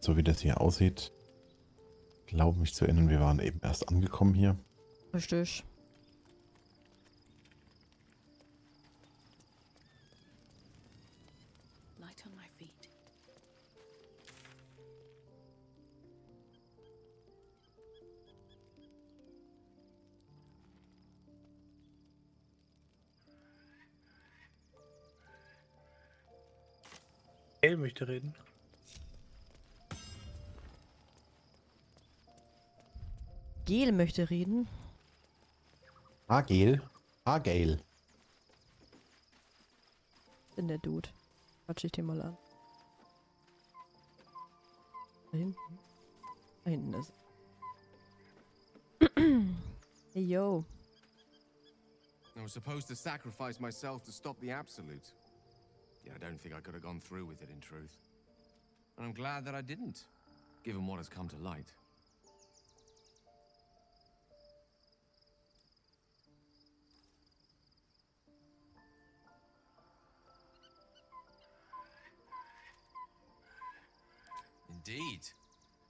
so wie das hier aussieht, glaube mich zu erinnern, wir waren eben erst angekommen hier. Richtig. Light on my feet. Gail möchte reden. Gel möchte reden. Gail. Gail. Bin der Dude. Quatsch ich den mal an. Da hinten. Da hinten ist. Hey, yo. I was supposed to sacrifice myself to stop the Absolute. Yeah, I don't think I could have gone through with it in truth. And I'm glad that I didn't, given what has come to light. Indeed.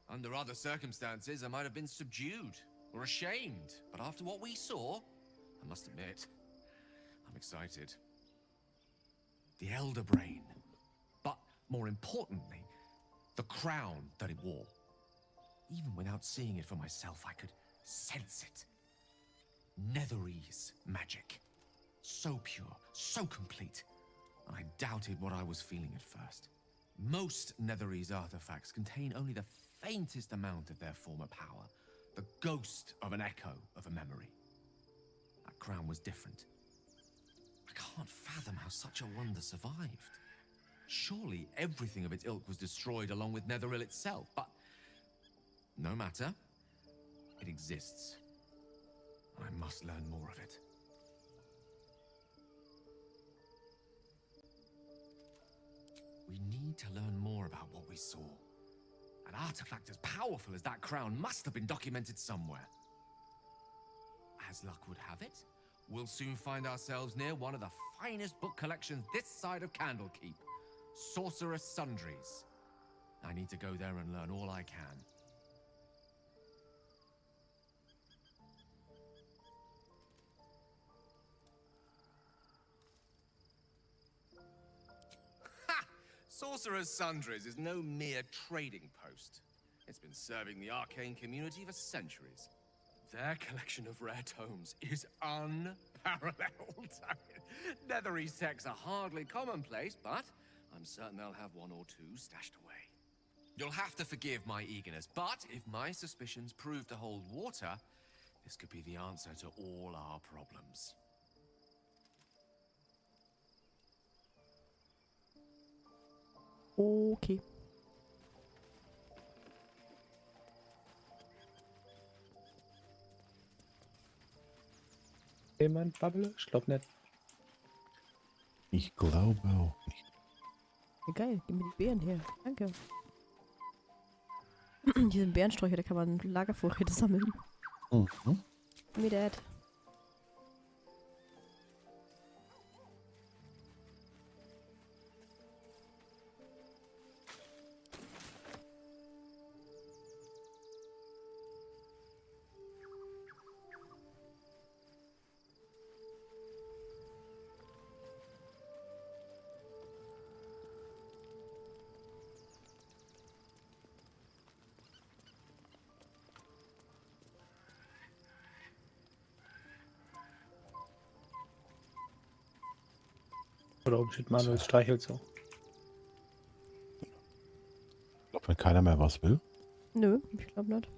Under other circumstances, I might have been subdued or ashamed. But after what we saw, I must admit, I'm excited. The Elder Brain. But more importantly, the crown that it wore. Even without seeing it for myself, I could sense it. Netherese magic. So pure, so complete. And I doubted what I was feeling at first. Most Netherese artifacts contain only the faintest amount of their former power. The ghost of an echo of a memory. That crown was different. I can't fathom how such a wonder survived. Surely everything of its ilk was destroyed along with Netheril itself, but no matter. It exists. I must learn more of it. We need to learn more about what we saw. An artifact as powerful as that crown must have been documented somewhere. As luck would have it, we'll soon find ourselves near one of the finest book collections this side of Candlekeep. Sorcerer's Sundries. I need to go there and learn all I can. Ha! Sorcerer's Sundries is no mere trading post. It's been serving the arcane community for centuries. Their collection of rare tomes is unparalleled. Netherese texts are hardly commonplace, but I'm certain they'll have one or two stashed away. You'll have to forgive my eagerness, but if my suspicions prove to hold water, this could be the answer to all our problems. Okay. Jemand Bubble? Ich glaube nicht. Ich glaube auch nicht. Ja, geil, gib mir die Beeren her. Danke. Hier sind Beerensträucher, da kann man Lagervorräte sammeln. Mhm. Give me that. Oder oben steht Manuels Streichhölzer. Ich glaube, wenn keiner mehr was will. Nö, ich glaube nicht.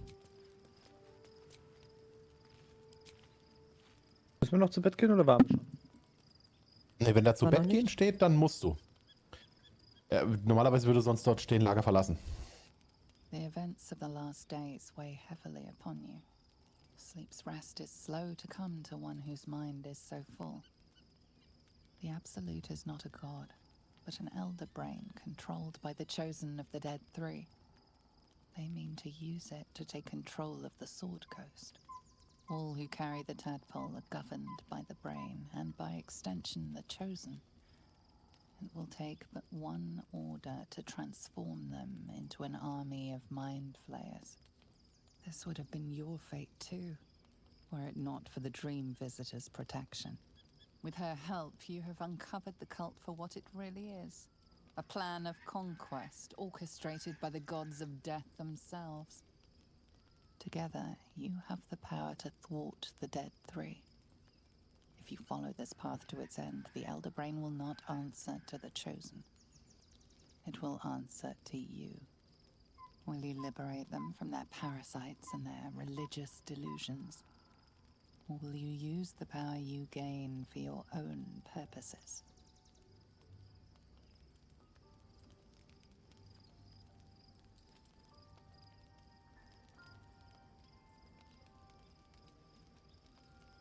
Müssen wir noch zu Bett gehen oder waren wir schon? Ne, wenn da zu War noch Bett gehen nicht. steht, dann musst du. Normalerweise würde sonst dort stehen, Lager verlassen. The events of the last days weigh heavily upon you. Sleep's rest is slow to come to one whose mind is so full. The Absolute is not a god, but an elder brain controlled by the chosen of the Dead Three. They mean to use it to take control of the Sword Coast. All who carry the tadpole are governed by the brain, and by extension the chosen. It will take but one order to transform them into an army of mind flayers. This would have been your fate too, were it not for the Dream Visitor's protection. With her help, you have uncovered the cult for what it really is. A plan of conquest orchestrated by the gods of death themselves. Together, you have the power to thwart the Dead Three. If you follow this path to its end, the Elder Brain will not answer to the Chosen. It will answer to you. Will you liberate them from their parasites and their religious delusions? Or will you use the power you gain for your own purposes?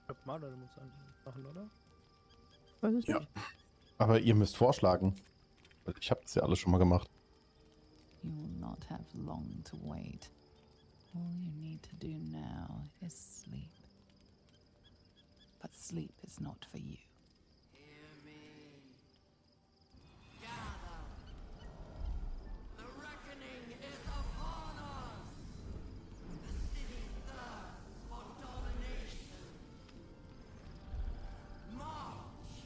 Guck mal, oder du musst machen, oder? Weiß ich Ja. nicht. Aber ihr müsst vorschlagen. Weil ich habe das ja alles schon mal gemacht. You will not have long to wait. All you need to do now is sleep. But sleep is not for you. Hear me. Gather. The reckoning is upon us. The city thirsts for domination. March.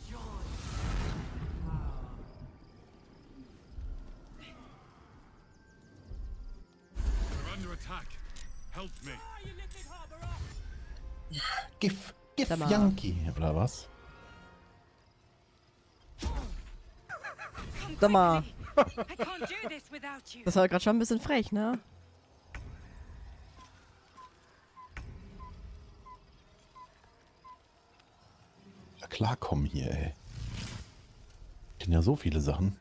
Join power. We're under attack. Help me. Gif Sag mal. Yankee, oder was? Sag mal, I can't do this without you. das war gerade schon ein bisschen frech, ne? Ja, klarkommen hier, ey. Ich kenne ja so viele Sachen.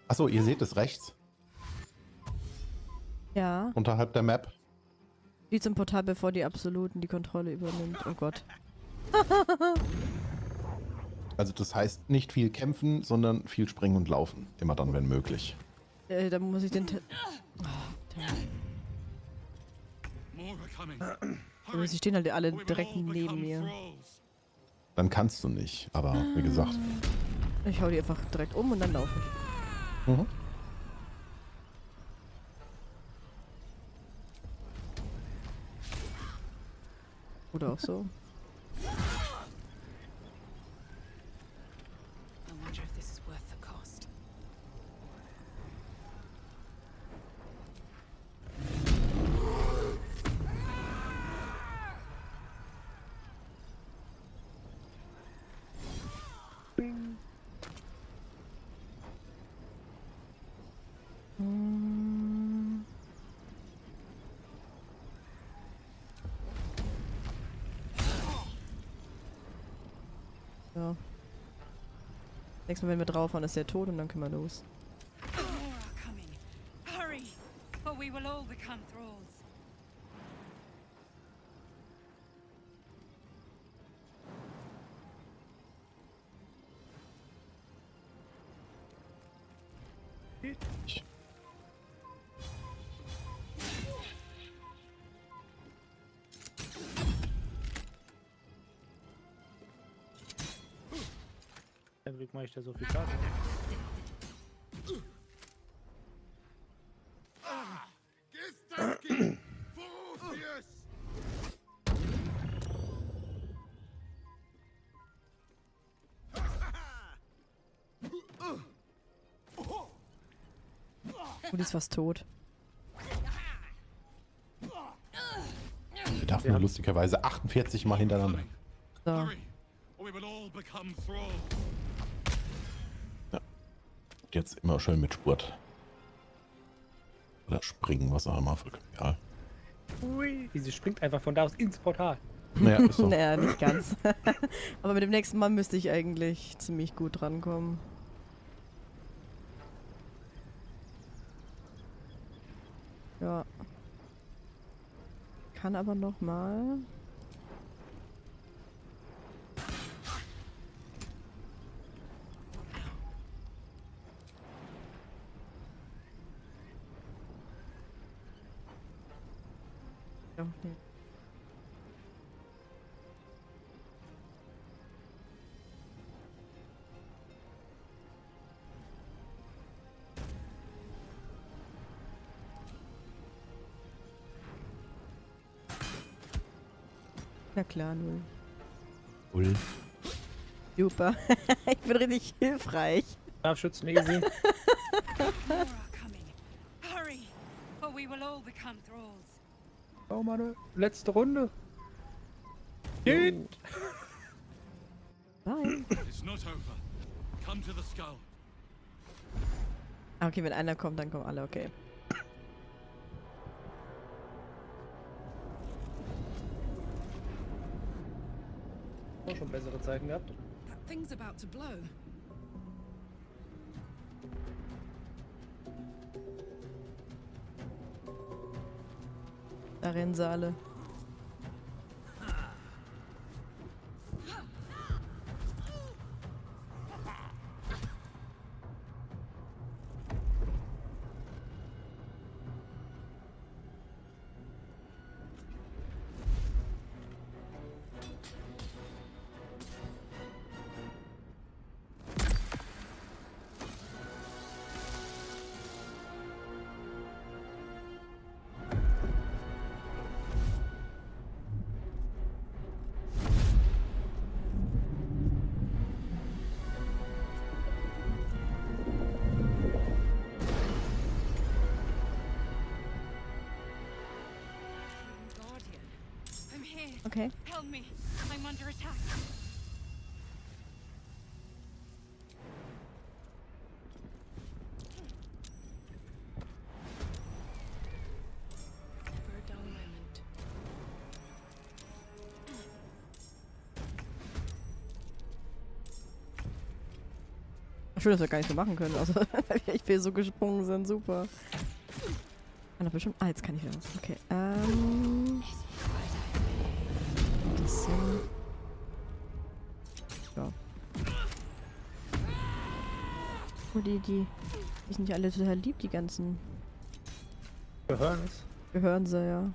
Achso, ihr seht es rechts, Ja. unterhalb der Map. Wie zum Portal, bevor die Absoluten die Kontrolle übernimmt. Oh Gott. Also das heißt nicht viel kämpfen, sondern viel springen und laufen. Immer dann, wenn möglich. Da muss ich den... More are coming. Aber sie stehen halt alle direkt neben mir. Dann kannst du nicht, aber wie gesagt. Ich hau die einfach direkt um und dann laufe ich. Mhm. Oder auch so. I wonder if this is worth the cost. Hm. Ja. Nächstes Mal, wenn wir draufhauen, ist der tot und dann können wir los. More are coming. Hurry, or we will all become thralls. Zum Glück mache ich da so viel Schaden. Oh, die ist fast tot. Wir darf nur lustigerweise 48 Mal hintereinander. So. Hurry, or we will all become thralls. Jetzt immer schön mit Spurt. Oder springen, was auch immer. Vollkommen egal. Ui. Sie springt einfach von da aus ins Portal. Naja, ist so. Naja, nicht ganz. Aber mit dem nächsten Mal müsste ich eigentlich ziemlich gut drankommen. Ja. Kann aber noch mal. Doch nicht. Na klar, null. Cool. Super. Ich bin richtig hilfreich. Scharfschützen easy. More are coming. Hurry, or we will all become thralls. Oh, meine letzte Runde. Geht! Bye. It's not over. Come to the skull. Okay, wenn einer kommt, dann kommen alle, okay. Auch schon bessere Zeiten gehabt. That thing's about to blow. Da rennen sie alle. Guardian, I'm here. Okay. Help me. I'm under attack. For a dull moment. Schön, dass wir gar nicht so machen können, also weil wir echt viel so gesprungen sind, super. Kann doch bestimmt. Ah, jetzt kann ich wieder was. Okay. Bisschen. Ja. Oh, die sind ja alle total lieb, die ganzen. Gehören es. Gehören sie, ja.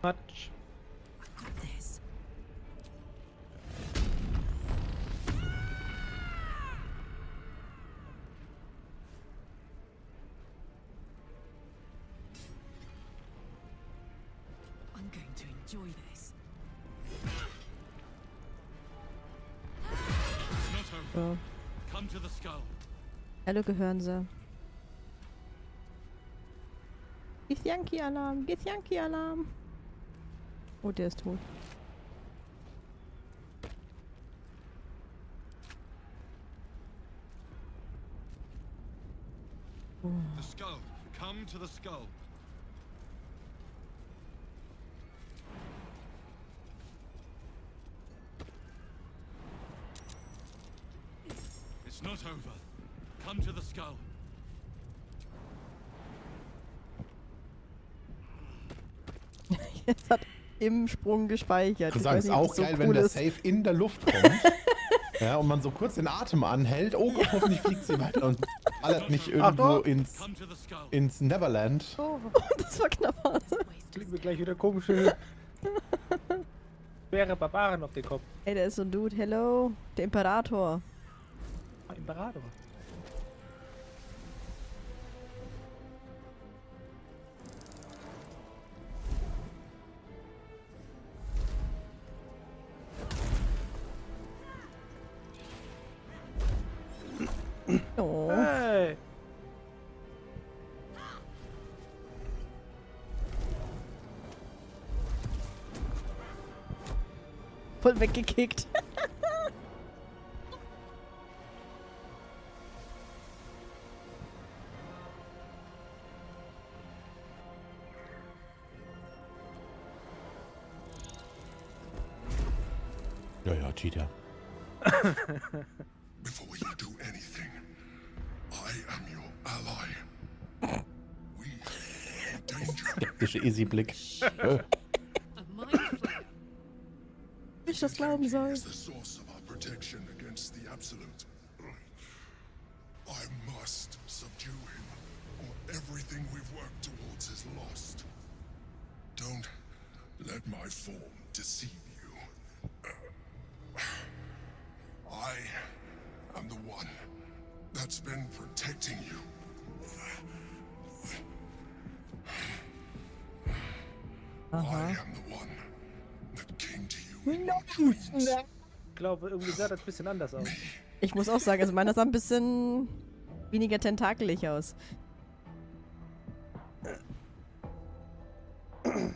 Matsch. This. I'm going to enjoy this. It's not over. So. Come to the skull. Hallo, gehören sie. Githyanki-Alarm! Githyanki-Alarm! Oh, der ist tot. The skull. Come to the skull. It's not over. Come to the skull. Jetzt hat im Sprung gespeichert. Ich Ich sagen, weiß es ist nicht, ob auch das so geil, cool wenn der ist. Safe in der Luft kommt. Ja, und man so kurz den Atem anhält. Oh Gott, hoffentlich fliegt sie weiter und ballert nicht irgendwo Come to the skull. ins Neverland. Oh, das war knapp. Kriegen wir gleich wieder komische schwere Barbaren auf den Kopf. Ey, da ist so ein Dude. Hello. Der Imperator. Ah, Imperator. Oh. Hey! Voll weggekickt. Ja, Cheater. Before you do anything, I am your ally. We are in danger. Skeptische Easy-Blick. A mind flayer. Wie ich das glauben soll. Is the source of our protection against the Absolute. I must subdue him, or everything we've worked towards is lost. Don't let my form deceive you. I am the one that's been protecting you. I am the one that came to you in your dreams. Ich glaube, irgendwie sah das ein bisschen anders aus. Ich muss auch sagen, also meiner sah ein bisschen weniger tentakelig aus. You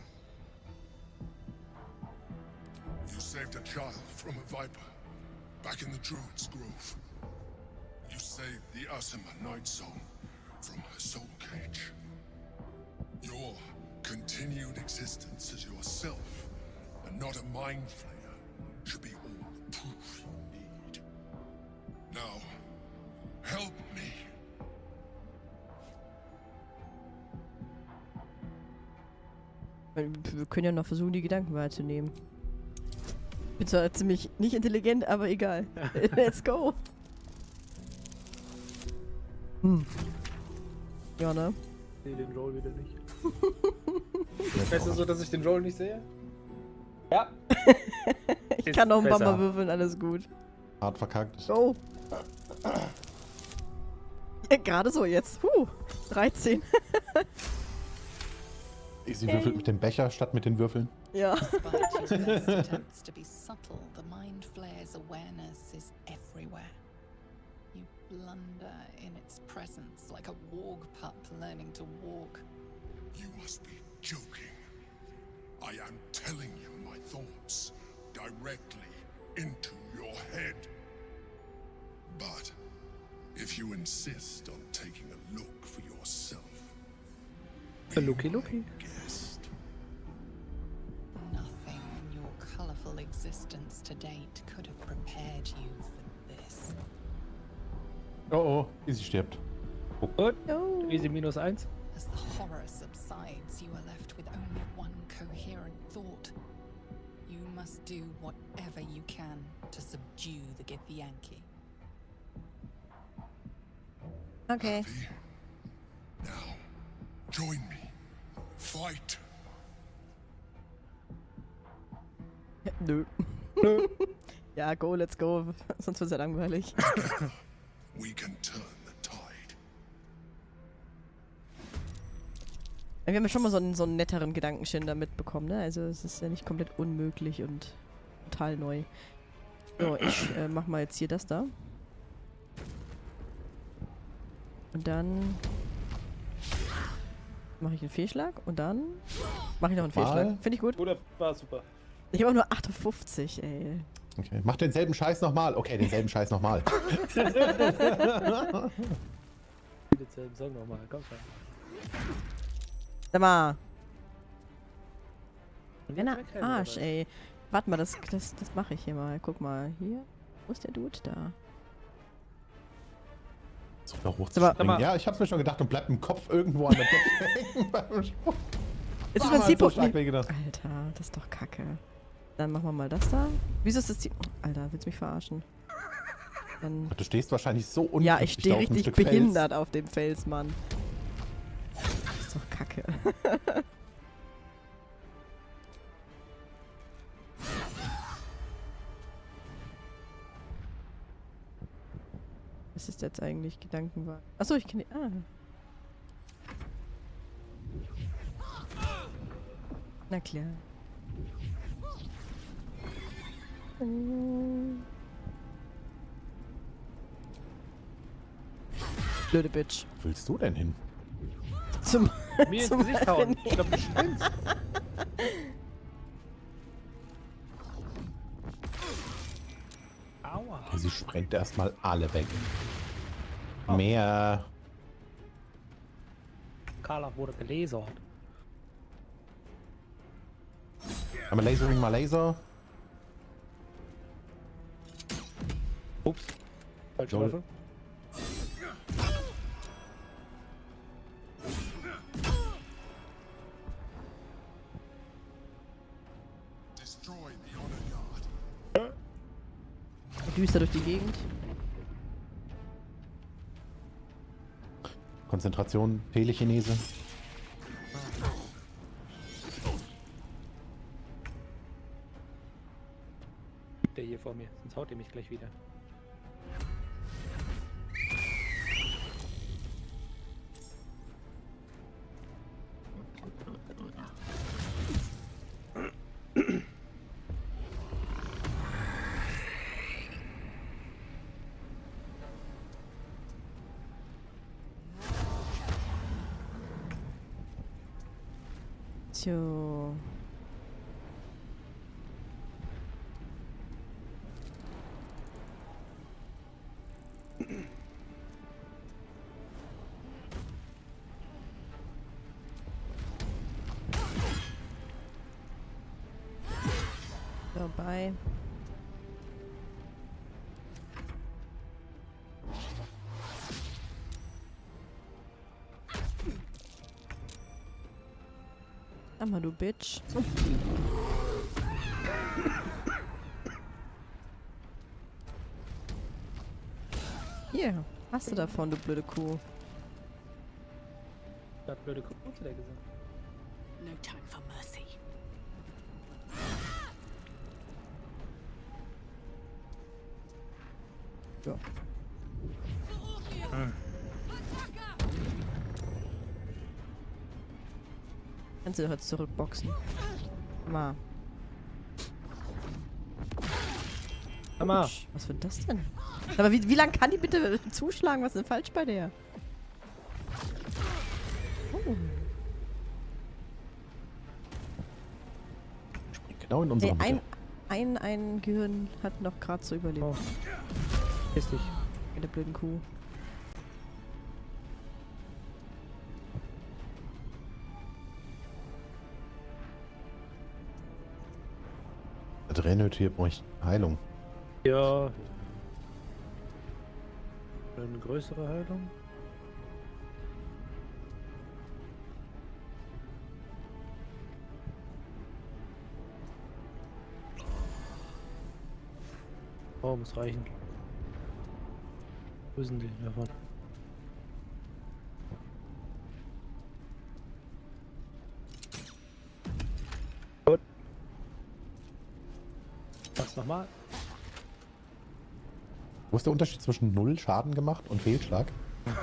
saved a child from a viper back in the Druid's Grove. You saved the Asima Night Song from her soul cage. Your continued existence as yourself and not a mind flayer should be all the proof you need. Now, help me. Wir können ja noch versuchen, die Gedanken wahrzunehmen. Bin zwar ziemlich nicht intelligent, aber egal. Let's go. Ja, ne? Ich sehe den Roll wieder nicht. Weißt du so, dass ich den Roll nicht sehe? Ja. Ich kann noch ein paar Besser. Mal würfeln, alles gut. Hart verkackt. Go. Gerade so jetzt. 13. Sie würfelt mit dem Becher statt mit den Würfeln. Ja. Despite your best attempts to be subtle, the mind flayer's awareness is everywhere. You blunder in its presence like a warg pup learning to walk. You must be joking. I am telling you my thoughts directly into your head. But if you insist on taking a look for yourself, be Looky, my looky. guest. Nothing in your colorful existence to date could have prepared you for this. Oh, Easy stirbt. Gut. Oh. Easy -1. As the horror subsides, you are left with only one coherent thought. You must do whatever you can to subdue the Githyanki. Okay. Happy? Now, join me. Fight. Nö. Ja, go, let's go. Sonst wird's ja langweilig. We can turn the tide. Wir haben ja schon mal so einen netteren Gedankenschinder mitbekommen, ne? Also es ist ja nicht komplett unmöglich und total neu. So, ich mach mal jetzt hier das da. Und dann mache ich einen Fehlschlag und dann mache ich noch einen Fehlschlag. Finde ich gut. Oder war super. Ich habe auch nur 58, ey. Okay, mach denselben Scheiß nochmal. Okay, denselben Scheiß nochmal. Denselben Song nochmal, komm schon. Sag mal. Und Wenn jetzt wegrennen, Arsch, oder? ey. Warte mal, das mache ich hier mal. Guck mal, hier. Wo ist der Dude? Da. So, da hochzuspringen. Sag mal. Ja, ich hab's mir schon gedacht und bleibt im Kopf irgendwo an der Decke hängen beim Sprung. Ist Ah, das ein so Zielpunkt? stark wie gedacht. Alter, das ist doch kacke. Dann machen wir mal das da. Wieso ist das Ziel... Alter, willst du mich verarschen? Dann... Du stehst wahrscheinlich so unglücklich Ja, ich stehe da auf einem richtig Stück Fels. behindert auf dem Fels, Mann. Das ist doch kacke. Was ist jetzt eigentlich Gedankenwahl? Achso, ich kann die... Ah. Na klar. Blöde Bitch. Wo willst du denn hin? Zum... Mir ins zum Gesicht hauen. Rennen. Ich glaube, du spinnst. Aua. Sie sprengt erstmal alle weg. Oh. Mehr. Carla wurde gelasert. Einmal Lasering, mal Laser. Ups. Falsche Lol. Waffe. Destroy the honor guard. Düster durch die Gegend. Konzentration, Telechinese. Der hier vor mir, sonst haut er mich gleich wieder. Tjo. Vorbei. Sag mal, du Bitch. Hier, hast du davon, du blöde Kuh. Da hat blöde Kurze der gesagt. No time for mercy. Ja. Kannst du doch jetzt zurückboxen. Mal. Hammer! Mensch, was wird das denn? Aber wie lang kann die bitte zuschlagen? Was ist denn falsch bei der? Oh. Genau in unserer Ey, Mitte. ein Gehirn hat noch gerade so überlebt. Oh. Piss dich. Mit der blöden Kuh. Der Drainhütte bräuchte Heilung. Ja. Eine größere Heilung. Oh, muss reichen. Wo sind die davon? Gut. Was nochmal? Wo ist der Unterschied zwischen 0 Schaden gemacht und Fehlschlag? Ja,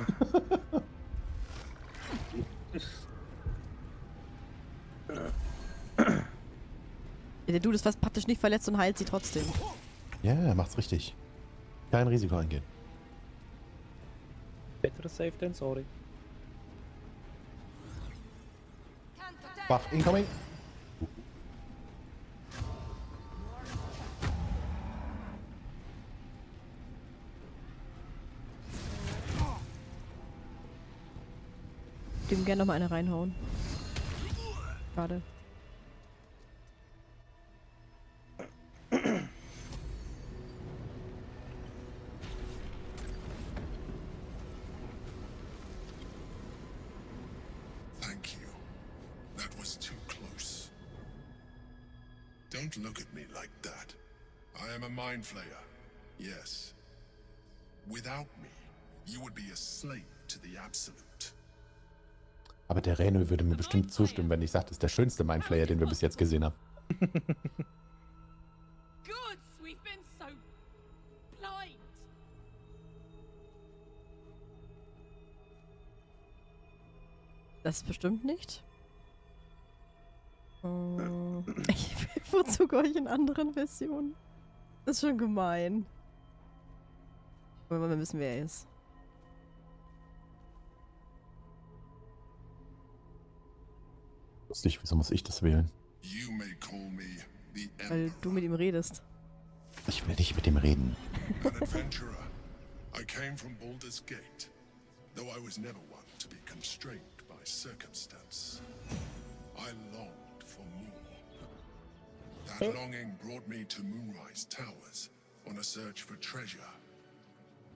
der Dude ist fast praktisch nicht verletzt und heilt sie trotzdem. Ja, er macht's richtig. Kein Risiko eingehen. Better safe than sorry. Buff incoming. Dem gerne noch mal eine reinhauen. Schade. Thank you. That was too close. Don't look at me like that. I am a mind flayer. Yes. Without me, you would be a slave to the absolute. Aber der Reno würde mir bestimmt zustimmen, wenn ich sage, das ist der schönste Mindflayer, den wir bis jetzt gesehen haben. Gods, we've been so blind. Das bestimmt nicht. Ich bevorzuge euch in anderen Versionen. Das ist schon gemein. Wollen wir mal wissen, wer er ist. Lustig, wieso muss ich das wählen? You may call me the Weil du Emperor, mit ihm redest. Ich will nicht mit ihm reden. an adventurer. I came from Baldur's Gate, though I was never one to be constrained by circumstance. I longed for more. That longing brought me to Moonrise Towers on a search for treasure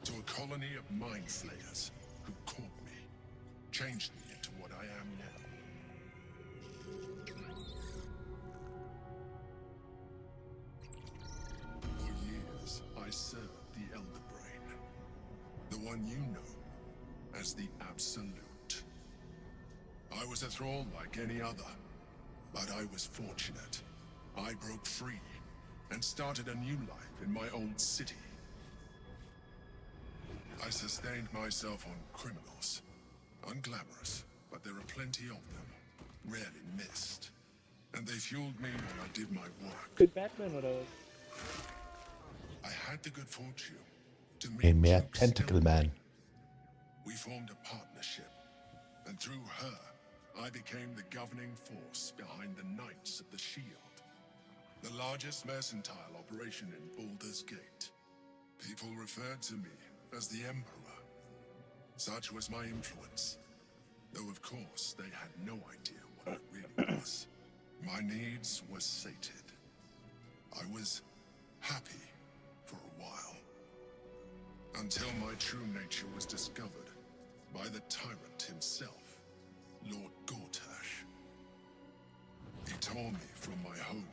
to a colony of mind flayers who caught me, changed me into what I am now. For years, I served the Elder Brain, the one you know as the Absolute. I was a thrall like any other, but I was fortunate. I broke free and started a new life in my old city. I sustained myself on criminals. Unglamorous, but there are plenty of them. Rarely missed. And they fueled me while I did my work. Good Batman oder was? I had the good fortune to meet Ein mehr Duke Tentacle Man. We formed a partnership, and through her, I became the governing force behind the Knights of the Shield, the largest mercantile operation in Baldur's Gate. People referred to me as the Emperor. Such was my influence, though of course they had no idea what it really was. My needs were sated. I was happy for a while, until my true nature was discovered by the tyrant himself, Lord Gortash. He tore me from my home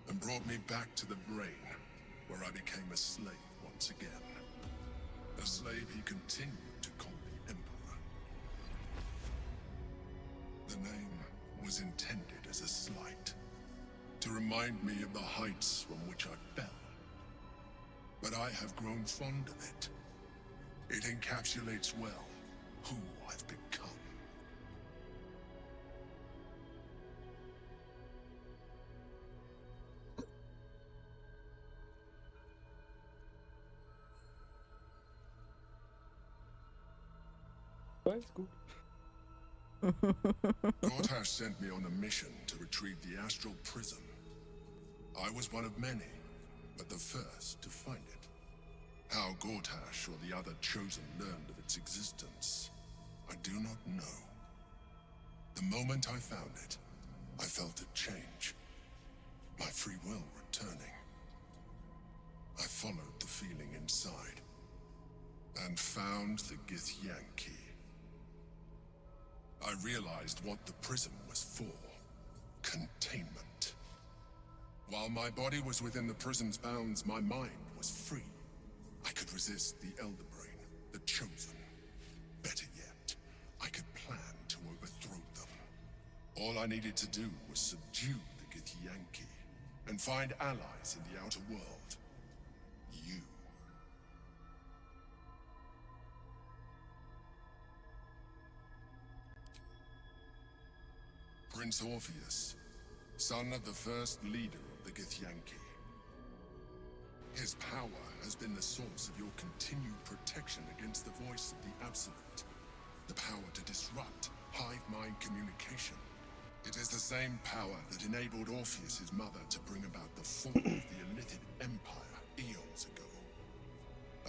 and brought me back to the Brain, where I became a slave once again. A slave he continued to call the Emperor. The name was intended as a slight, to remind me of the heights from which I fell. But I have grown fond of it. It encapsulates well who I've become. Alles gut. Gortash sent me on a mission to retrieve the Astral Prism. I was one of many, but the first to find it. How Gortash or the other chosen learned of its existence, I do not know. The moment I found it, I felt a change. My free will returning. I followed the feeling inside, and found the Githyanki. I realized what the prism was for. Containment. While my body was within the prism's bounds, my mind was free. I could resist the Elder Brain, the Chosen. Better yet, I could plan to overthrow them. All I needed to do was subdue the Githyanki and find allies in the outer world. You. Prince Orpheus, son of the first leader of the Githyanki. His power has been the source of your continued protection against the voice of the Absolute. The power to disrupt hive mind communication. It is the same power that enabled Orpheus's mother to bring about the fall of the Illithid Empire eons ago.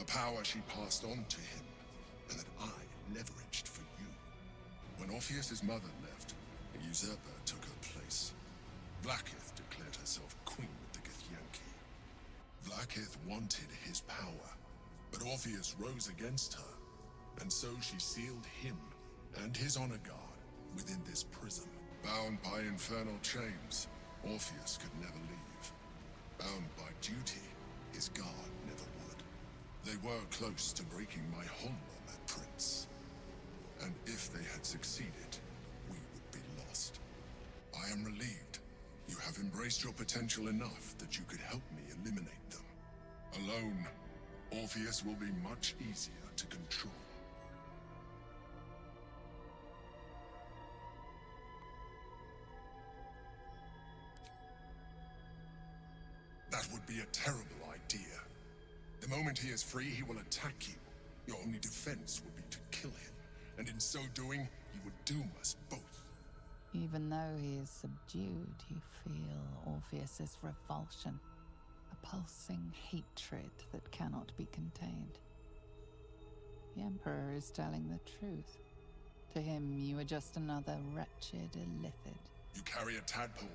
A power she passed on to him, and that I leveraged for you. When Orpheus's mother left, a usurper took her place. Vlaakith declared herself queen of the Githyanki. Vlaakith wanted his power, but Orpheus rose against her, and so she sealed him and his honor guard within this prism. Bound by infernal chains, Orpheus could never leave. Bound by duty, his guard never would. They were close to breaking my hold on that prince. And if they had succeeded, we would be lost. I am relieved. You have embraced your potential enough that you could help me eliminate them. Alone, Orpheus will be much easier to control. That would be a terrible idea. The moment he is free, he will attack you. Your only defense would be to kill him, and in so doing, he would doom us both. Even though he is subdued, you feel Orpheus's revulsion, a pulsing hatred that cannot be contained. The Emperor is telling the truth. To him, you are just another wretched illithid. You carry a tadpole.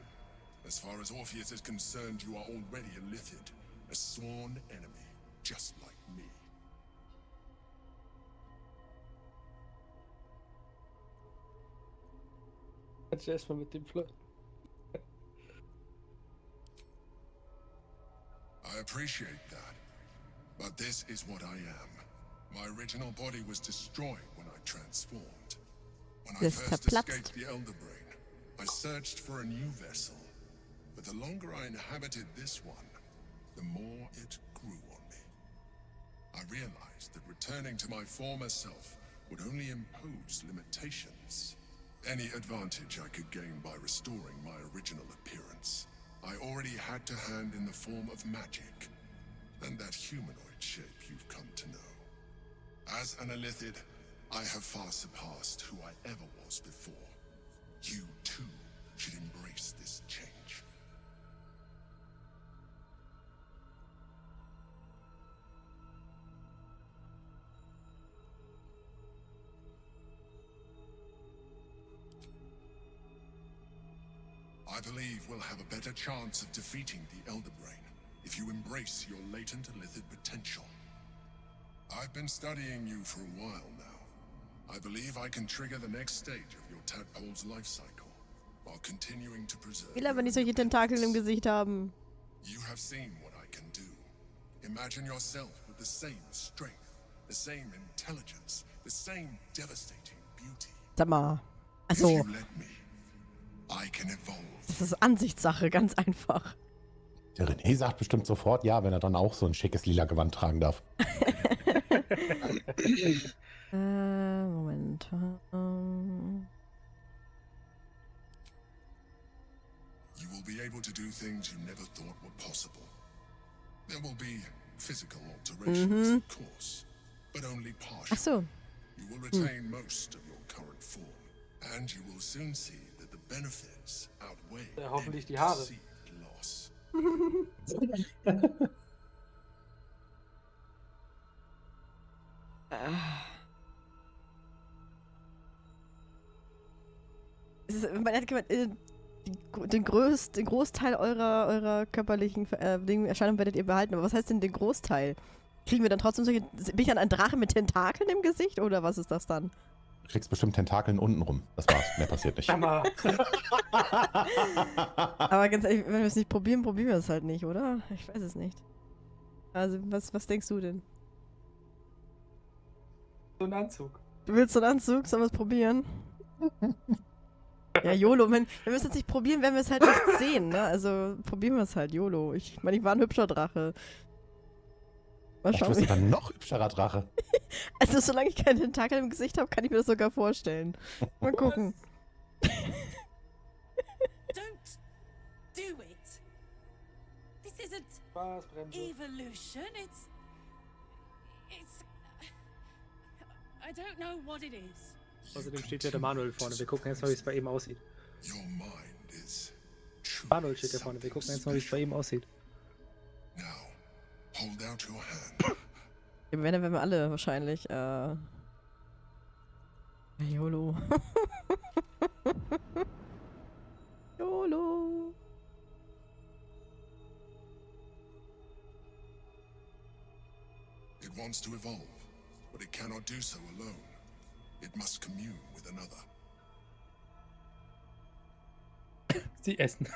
As far as Orpheus is concerned, you are already a Illithid, a sworn enemy, just like me. Kannst du erstmal mit dem flirten. I appreciate that. But this is what I am. My original body was destroyed when I transformed. When I Das first zerplatzt. escaped the Elder Brain, I searched for a new vessel. But the longer I inhabited this one, the more it grew on me. I realized that returning to my former self would only impose limitations. Any advantage I could gain by restoring my original appearance, I already had to hand in the form of magic, and that humanoid shape you've come to know. As an Illithid, I have far surpassed who I ever was before. You too should embrace this change. I believe we'll have a better chance of defeating the Elder Brain if you embrace your latent Illithid potential. I've been studying you for a while now. I believe I can trigger the next stage of your tadpole's life cycle while continuing to preserve. Will aber nicht solche Tentakel im Gesicht haben. You have seen what I can do. Imagine yourself with the same strength, the same intelligence, the same devastating beauty. Sag mal. If Also, you let me, I can evolve. das ist Ansichtssache, ganz einfach. Der René sagt bestimmt sofort ja, wenn er dann auch so ein schickes lila Gewand tragen darf. Moment. You will be able to do things you never thought were possible. There will be physical alterations, of course, but only partial. Ach so. You will retain most of your current form, and you will soon see that the benefits outweigh hoffentlich die any Haare. perceived loss. Man hat gemeint, den Großteil eurer körperlichen Erscheinungen werdet ihr behalten. Aber was heißt denn den Großteil? Kriegen wir dann trotzdem solche... Bin ich dann ein Drache mit Tentakeln im Gesicht oder was ist das dann? Du kriegst bestimmt Tentakeln unten rum. Das war's. Mehr passiert nicht. Hammer. Aber ganz ehrlich, wenn wir es nicht probieren, probieren wir es halt nicht, oder? Ich weiß es nicht. Also, was denkst du denn? So ein Anzug. Du willst so einen Anzug? Sollen wir es probieren? Ja, YOLO. Wenn wir es jetzt nicht probieren, werden wir es halt nicht sehen, ne? Also, probieren wir es halt, YOLO. Ich meine, ich war ein hübscher Drache. Mal Du schauen. bist dann noch hübscherer Drache. Also, solange ich keinen Tentakel im Gesicht habe, kann ich mir das sogar vorstellen. Mal gucken. Don't do it. This isn't Spaß, Bremse. evolution. It's. I don't know what it is. Außerdem steht ja der Manuel vorne. Wir gucken jetzt mal, wie es bei ihm aussieht. Your mind is true. Manuel steht ja vorne. Wir gucken jetzt mal, wie es bei ihm aussieht. Now, hold out your hand. Ja, wenn, dann werden wir alle wahrscheinlich, YOLO. YOLO. It wants to evolve, but it cannot do so alone. It must commune with another. Sie essen.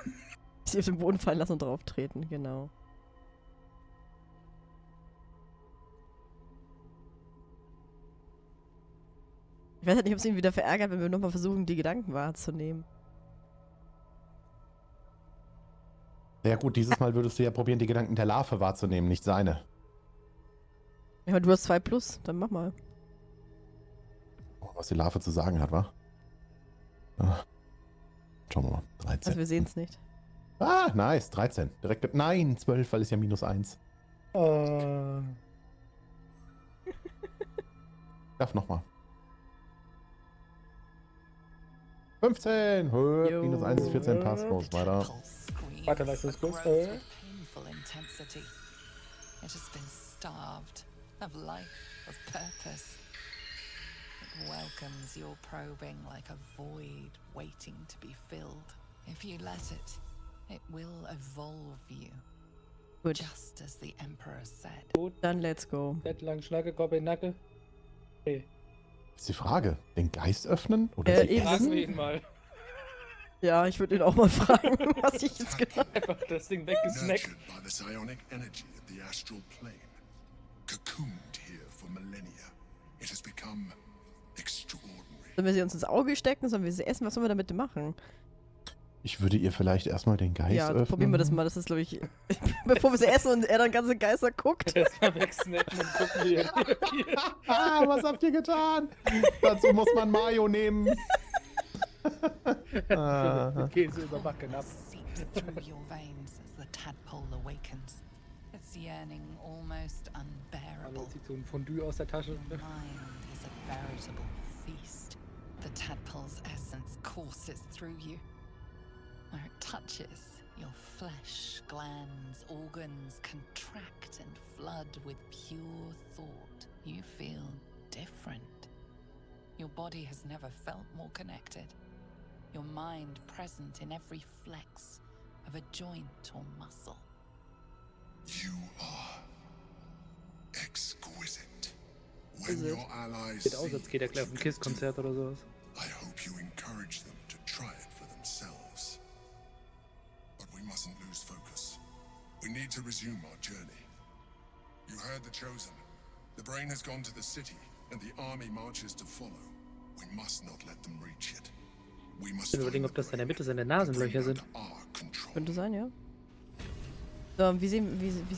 Sie auf den Boden fallen lassen und drauf treten, genau. Ich weiß halt nicht, ob es ihn wieder verärgert, wenn wir nochmal versuchen, die Gedanken wahrzunehmen. Ja gut, dieses Mal würdest du ja probieren, die Gedanken der Larve wahrzunehmen, nicht seine. Ja, aber du hast 2+, dann mach mal. Oh, was die Larve zu sagen hat, wa? Ah. Schauen wir mal. 13. Also wir sehen es nicht. Ah, nice. 13. Direkt. Nein, 12, weil es ja -1. Darf nochmal. 15. Höhe. Jo. -1 ist 14. Pass. Los, weiter. Scream Warte, Leistungskurs. painful intensity. It has been starved of life, of purpose. It welcomes your probing like a void waiting to be filled. If you let it, it will evolve you. Gut, Just as the Emperor said. Gut. dann let's go. Bett lang, Schnacke, Gobbel, Nacke. Okay. Ist die Frage, den Geist öffnen? Oder sie eben. Fragen wir ihn mal. Ja, ich würde ihn auch mal fragen, was ich jetzt genau... Einfach das Ding weggesnackt. Nurtured by the psionic energy of the astral plane, cocooned here for millennia, it has become extraordinary. Sollen wir sie uns ins Auge stecken? Sollen wir sie essen? Was sollen wir damit machen? Ich würde ihr vielleicht erstmal den Geist Ja, öffnen. probieren wir das mal. Das ist, glaube ich... Bevor wir sie essen und er dann ganze Geister guckt. Erstmal wegsnacken und gucken, wie er reagiert. Ah, was habt ihr getan? Dazu muss man Mayo nehmen. Okay, so überbacken ab. Seeps through your veins as the tadpole awakens. Its yearning almost Aber unbearable. jetzt zieht so ein Fondue aus der Tasche. Your mind is a veritable feast. The tadpole's essence courses through you. Where it touches, your flesh, glands, organs contract and flood with pure thought. You feel different. Your body has never felt more connected. Your mind present in every flex of a joint or muscle. You are exquisite. Is When it? your allies Sieht aus, see als geht er what gleich auf you ein can KISS-Konzert oder sowas. do, I hope you encourage them to try it for themselves. But we mustn't lose focus. We need to resume our journey. You heard the Chosen. The brain has gone to the city, and the army marches to follow. We must not let them reach it. We must Ich will überlegen, ob das in der Mitte seine Nasenlöcher sind. Könnte sein, ja. So, wie sehen... Wie